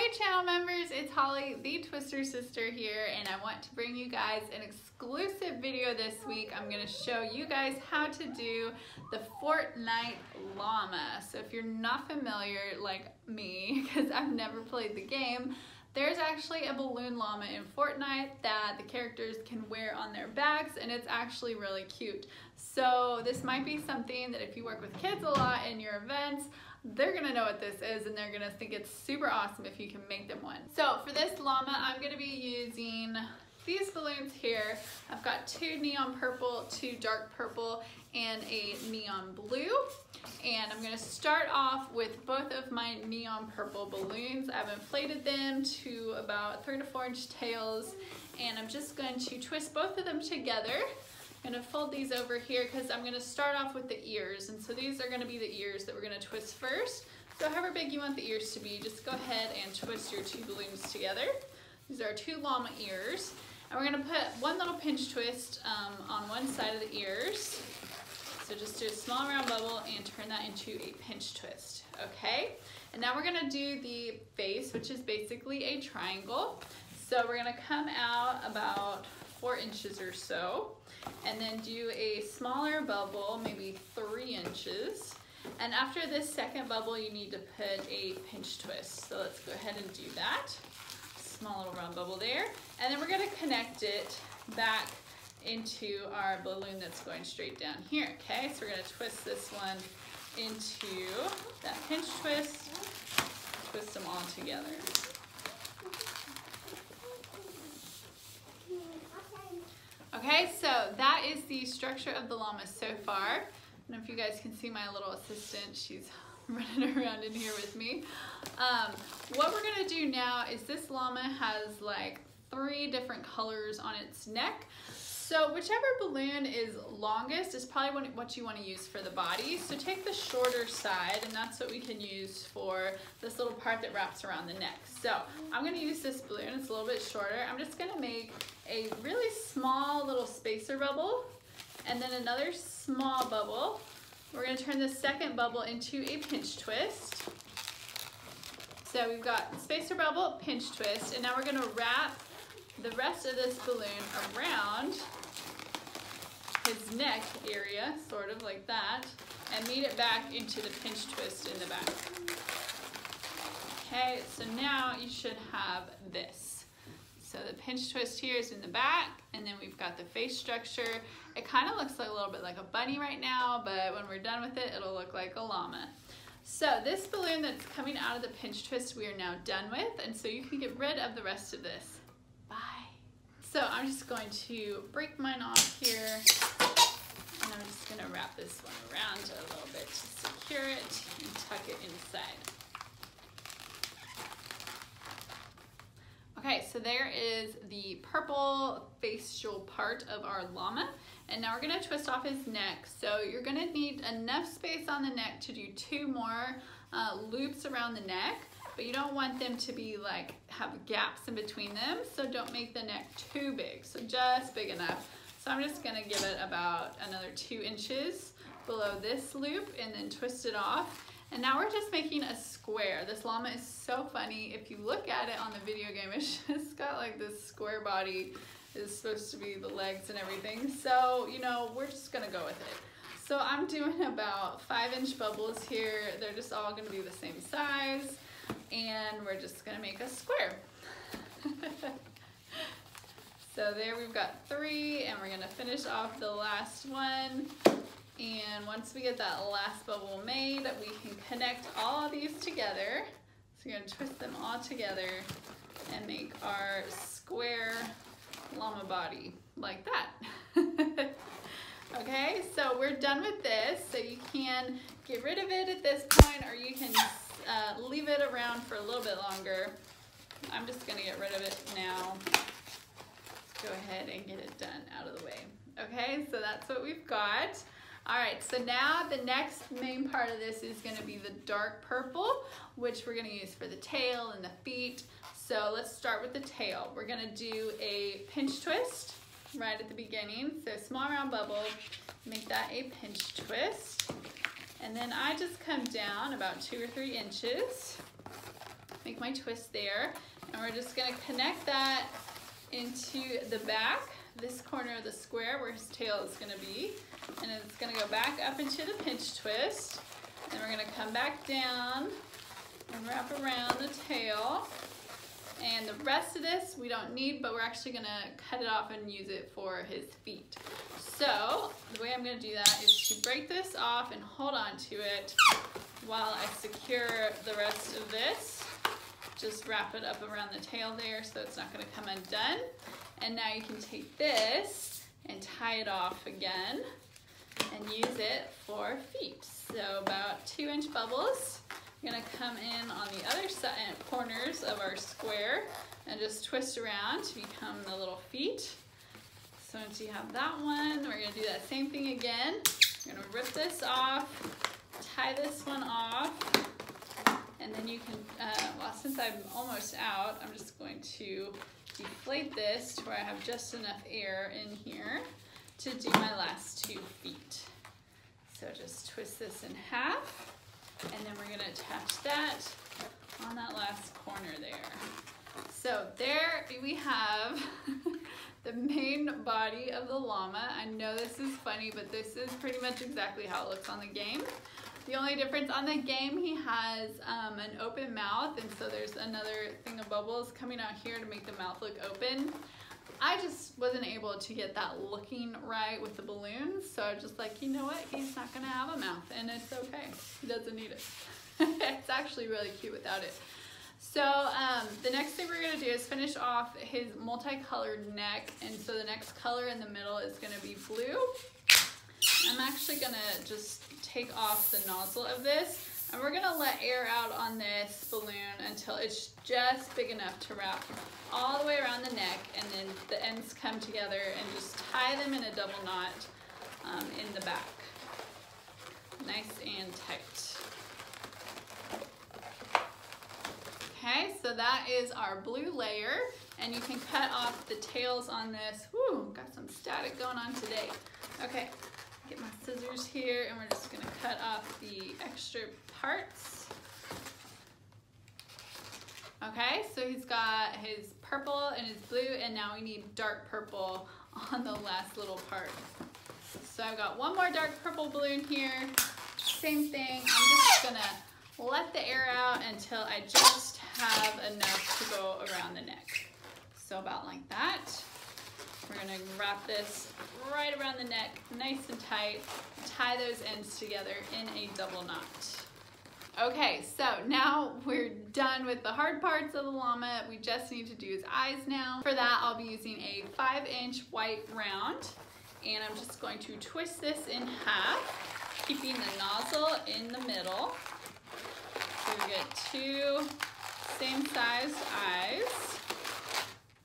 Hey channel members, it's Holly, the Twister Sister here, and I want to bring you guys an exclusive video this week. I'm going to show you guys how to do the Fortnite llama. So if you're not familiar like me, because I've never played the game, there's actually a balloon llama in Fortnite that the characters can wear on their backs, and it's actually really cute. So this might be something that if you work with kids a lot in your events, they're gonna know what this is and they're gonna think it's super awesome if you can make them one. So for this llama, I'm gonna be using these balloons here. I've got two neon purple, two dark purple, and a neon blue. And I'm gonna start off with both of my neon purple balloons. I've inflated them to about 3 to 4 inch tails, and I'm just going to twist both of them together. I'm going to fold these over here because I'm going to start off with the ears, and so these are going to be the ears that we're going to twist first. So however big you want the ears to be, just go ahead and twist your two balloons together. These are our two llama ears, and we're going to put one little pinch twist on one side of the ears. So just do a small round bubble and turn that into a pinch twist, okay? And now we're going to do the face, which is basically a triangle. So we're going to come out about 4 inches or so, and then do a smaller bubble, maybe 3 inches. And after this second bubble, you need to put a pinch twist. So let's go ahead and do that. Small little round bubble there. And then we're going to connect it back into our balloon that's going straight down here, okay? So we're going to twist this one into that pinch twist, twist them all together. Okay, so that is the structure of the llama so far. I don't know if you guys can see my little assistant. She's running around in here with me. What we're gonna do now is this llama has like 3 different colors on its neck. So whichever balloon is longest is probably what you want to use for the body. So take the shorter side, and that's what we can use for this little part that wraps around the neck. So I'm going to use this balloon. It's a little bit shorter. I'm just going to make a really small little spacer bubble and then another small bubble. We're going to turn the second bubble into a pinch twist. So we've got spacer bubble, pinch twist, and now we're going to wrap the rest of this balloon around his neck area, sort of like that, and meet it back into the pinch twist in the back. Okay, so now you should have this. So the pinch twist here is in the back, and then we've got the face structure. It kind of looks like a little bit like a bunny right now, but when we're done with it, it'll look like a llama. So this balloon that's coming out of the pinch twist we are now done with, and so you can get rid of the rest of this. Bye. So I'm just going to break mine off here, and I'm just going to wrap this one around a little bit to secure it and tuck it inside. Okay, so there is the purple facial part of our llama, and now we're going to twist off his neck. So you're going to need enough space on the neck to do 2 more loops around the neck. But you don't want them to be like have gaps in between them, so don't make the neck too big, so just big enough. So I'm just gonna give it about another 2 inches below this loop and then twist it off. And now we're just making a square. This llama is so funny. If you look at it on the video game, it's just got like this square body. It's supposed to be the legs and everything. So, you know, we're just gonna go with it. So I'm doing about 5-inch bubbles here. They're just all gonna be the same size. And we're just gonna make a square. So there we've got 3, and we're gonna finish off the last one. And once we get that last bubble made, we can connect all of these together. So we're gonna twist them all together and make our square llama body like that. Okay, so we're done with this. So you can get rid of it at this point, or you can leave it around for a little bit longer. I'm just gonna get rid of it now. Let's go ahead and get it done out of the way. Okay, so that's what we've got. All right, so now the next main part of this is gonna be the dark purple, which we're gonna use for the tail and the feet. So let's start with the tail. We're gonna do a pinch twist right at the beginning. So small round bubble, make that a pinch twist. And then I just come down about 2 or 3 inches make my twist there. And we're just gonna connect that into the back, this corner of the square where his tail is gonna be. And it's gonna go back up into the pinch twist. And we're gonna come back down and wrap around the tail. And the rest of this we don't need, but we're actually gonna cut it off and use it for his feet. So the way I'm gonna do that is to break this off and hold on to it while I secure the rest of this. Just wrap it up around the tail there so it's not gonna come undone. And now you can take this and tie it off again and use it for feet. So about 2-inch bubbles. I'm gonna come in on the other side corners of our square and just twist around to become the little feet. So once you have that one, we're gonna do that same thing again. We're gonna rip this off, tie this one off, and then you can, well, since I'm almost out, I'm just going to deflate this to where I have just enough air in here to do my last 2 feet. So just twist this in half. And then we're gonna attach that on that last corner there. So there we have the main body of the llama. I know this is funny, but this is pretty much exactly how it looks on the game. The only difference on the game, he has an open mouth, and so there's another thing of bubbles coming out here to make the mouth look open. I just wasn't able to get that looking right with the balloons, so I was just like, you know what, he's not gonna have a mouth, and it's okay. He doesn't need it. It's actually really cute without it. So the next thing we're gonna do is finish off his multicolored neck, and so the next color in the middle is gonna be blue. I'm actually gonna just take off the nozzle of this, and we're gonna let air out on this balloon until it's just big enough to wrap all the way around the neck, and then the ends come together and just tie them in a double knot in the back. Nice and tight. Okay, so that is our blue layer, and you can cut off the tails on this. Woo, got some static going on today. Okay, get my scissors here, and we're just gonna cut off the extra parts. Okay, so he's got his purple and his blue, and now we need dark purple on the last little part. So I've got one more dark purple balloon here. Same thing, I'm just gonna let the air out until I just have enough to go around the neck. So about like that. We're gonna wrap this right around the neck, nice and tight, tie those ends together in a double knot. Okay, so now we're done with the hard parts of the llama. We just need to do his eyes now. For that, I'll be using a 5-inch white round, and I'm just going to twist this in half, keeping the nozzle in the middle. So we get 2 same-sized eyes,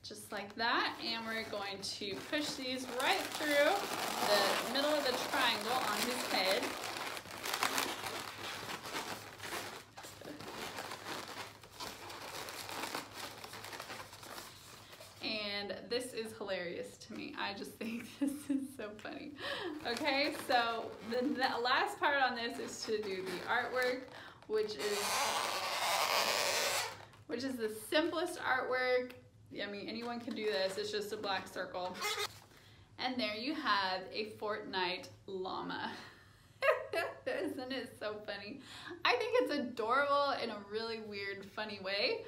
just like that, and we're going to push these right through the middle of the triangle on his head. And this is hilarious to me. I just think this is so funny. Okay, so the last part on this is to do the artwork, which is the simplest artwork. I mean, anyone can do this. It's just a black circle. And there you have a Fortnite llama. Isn't it so funny? I think it's adorable in a really weird, funny way.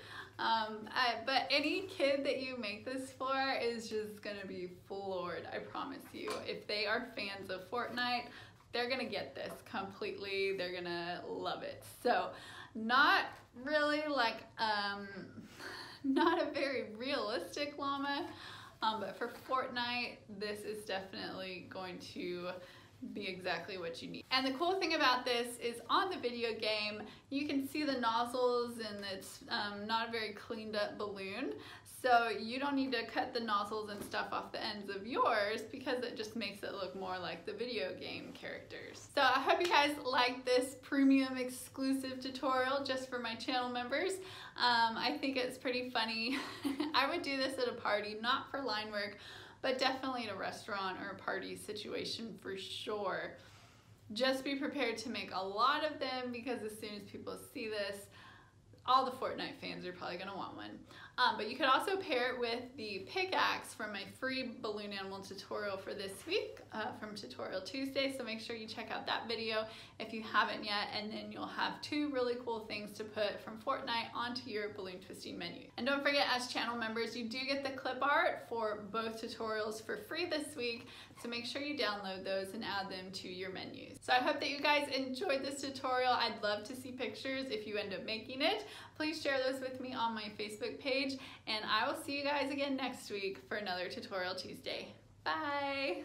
But any kid that you make this for is just gonna be floored, I promise you. If they are fans of Fortnite, they're gonna get this completely. They're gonna love it. So, not really like, not a very realistic llama, but for Fortnite, this is definitely going to be exactly what you need. And the cool thing about this is on the video game, you can see the nozzles, and it's not a very cleaned up balloon. So you don't need to cut the nozzles and stuff off the ends of yours, because it just makes it look more like the video game characters. So I hope you guys like this premium exclusive tutorial just for my channel members. I think it's pretty funny. I would do this at a party, not for line work, but definitely in a restaurant or a party situation for sure. Just be prepared to make a lot of them, because as soon as people see this, all the Fortnite fans are probably gonna want one. But you could also pair it with the pickaxe from my free balloon animal tutorial for this week from Tutorial Tuesday. So make sure you check out that video if you haven't yet, and then you'll have 2 really cool things to put from Fortnite onto your balloon twisting menu. And don't forget, as channel members, you do get the clip art for both tutorials for free this week. So make sure you download those and add them to your menus. So I hope that you guys enjoyed this tutorial. I'd love to see pictures if you end up making it. Please share those with me on my Facebook page, and I will see you guys again next week for another Tutorial Tuesday. Bye!